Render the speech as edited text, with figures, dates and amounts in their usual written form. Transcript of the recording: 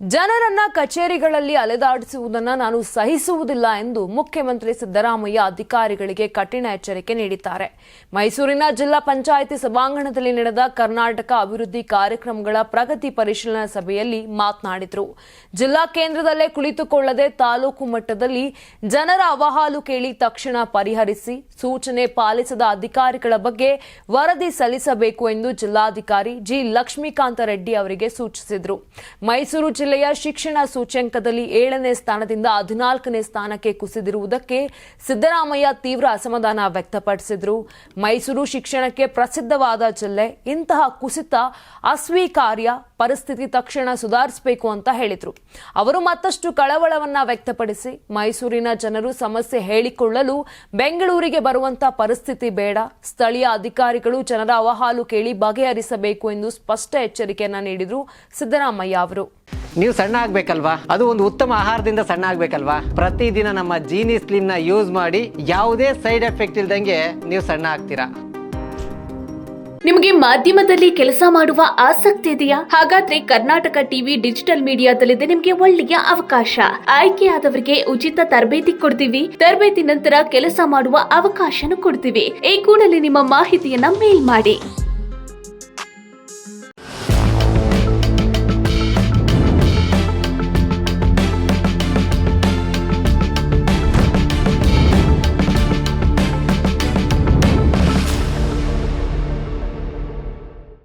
ಜನರನ್ನ ಕಚೇರಿಗಳಲ್ಲಿ ಅಲೆದಾಡಿಸುವುದನ್ನು ನಾನು ಸಹಿಸುವುದಿಲ್ಲ ಎಂದು ಮುಖ್ಯಮಂತ್ರಿ ಸಿದ್ದರಾಮಯ್ಯ ಅಧಿಕಾರಿಗಳಿಗೆ ಕಠಿಣ ಎಚ್ಚರಿಕೆ ನೀಡಿದ್ದಾರೆ. ಮೈಸೂರಿನ ಜಿಲ್ಲಾ ಪಂಚಾಯಿತಿ ಸಭಾಂಗಣದಲ್ಲಿ ನಡೆದ ಕರ್ನಾಟಕ ಅಭಿವೃದ್ಧಿ ಕಾರ್ಯಕ್ರಮಗಳ ಪ್ರಗತಿ ಪರಿಶೀಲನಾ ಸಭೆಯಲ್ಲಿ ಮಾತನಾಡಿದರು. ಜಿಲ್ಲಾ ಕೇಂದ್ರದಲ್ಲೇ ಕುಳಿತುಕೊಳ್ಳದೆ ತಾಲೂಕು ಮಟ್ಟದಲ್ಲಿ ಜನರ ಅಹವಾಲು ಕೇಳಿ ತಕ್ಷಣ ಪರಿಹರಿಸಿ ಸೂಚನೆ ಪಾಲಿಸದ ಅಧಿಕಾರಿಗಳ ಬಗ್ಗೆ ವರದಿ ಸಲ್ಲಿಸಬೇಕು ಎಂದು ಜಿಲ್ಲಾಧಿಕಾರಿ ಜಿ ಲಕ್ಷ್ಮೀಕಾಂತ ರೆಡ್ಡಿ ಅವರಿಗೆ ಸೂಚಿಸಿದರು. ಮೈಸೂರು ಜಿಲ್ಲೆಯ ಶಿಕ್ಷಣ ಸೂಚ್ಯಂಕದಲ್ಲಿ 7ನೇ ಸ್ಥಾನದಿಂದ 14ನೇ ಸ್ಥಾನಕ್ಕೆ ಕುಸಿದಿರುವುದಕ್ಕೆ ಸಿದ್ದರಾಮಯ್ಯ ತೀವ್ರ ಅಸಮಾಧಾನ ವ್ಯಕ್ತಪಡಿಸಿದರು. ಮೈಸೂರು ಶಿಕ್ಷಣಕ್ಕೆ ಪ್ರಸಿದ್ಧವಾದ ಜಿಲ್ಲೆ, ಇಂತಹ ಕುಸಿತ ಅಸ್ವೀಕಾರ್ಯ, ಪರಿಸ್ಥಿತಿ ತಕ್ಷಣ ಸುಧಾರಿಸಬೇಕು ಅಂತ ಹೇಳಿದರು. ಅವರು ಮತ್ತಷ್ಟು ಕಳವಳವನ್ನ ವ್ಯಕ್ತಪಡಿಸಿ ಮೈಸೂರಿನ ಜನರು ಸಮಸ್ಯೆ ಹೇಳಿಕೊಳ್ಳಲು ಬೆಂಗಳೂರಿಗೆ ಬರುವಂತ ಪರಿಸ್ಥಿತಿ ಬೇಡ, ಸ್ಥಳೀಯ ಅಧಿಕಾರಿಗಳು ಜನರ ಅಹವಾಲು ಕೇಳಿ ಬಗೆಹರಿಸಬೇಕು ಎಂದು ಸ್ಪಷ್ಟ ಎಚ್ಚರಿಕೆಯನ್ನ ನೀಡಿದರು ಸಿದ್ದರಾಮಯ್ಯ ಅವರು. ನೀವು ಸಣ್ಣ ಆಗ್ಬೇಕಲ್ವಾ? ಅದು ಒಂದು ಉತ್ತಮ ಆಹಾರದಿಂದ ಸಣ್ಣ ಆಗ್ಬೇಕಲ್ವಾ? ಪ್ರತಿದಿನ ನಮ್ಮ ಜೀನಿ ಸ್ಲಿಮ್ ನ ಯೂಸ್ ಮಾಡಿ ಯಾವುದೇ ಸೈಡ್ ಎಫೆಕ್ಟ್ ಇಲ್ದಂಗೆ ನೀವು ಸಣ್ಣ ಆಗ್ತೀರಾ. ನಿಮಗೆ ಮಾಧ್ಯಮದಲ್ಲಿ ಕೆಲಸ ಮಾಡುವ ಆಸಕ್ತಿ ಇದೆಯಾ? ಹಾಗಾದ್ರೆ ಕರ್ನಾಟಕ ಟಿವಿ ಡಿಜಿಟಲ್ ಮೀಡಿಯಾದಲ್ಲಿದೆ ನಿಮಗೆ ಒಳ್ಳೆಯ ಅವಕಾಶ. ಆಯ್ಕೆಯಾದವರಿಗೆ ಉಚಿತ ತರಬೇತಿ ಕೊಡ್ತೀವಿ. ತರಬೇತಿ ನಂತರ ಕೆಲಸ ಮಾಡುವ ಅವಕಾಶನೂ ಕೊಡ್ತೀವಿ. ಈ ಕೂಡಲೇ ನಿಮ್ಮ ಮಾಹಿತಿಯನ್ನ ಮೇಲ್ ಮಾಡಿ.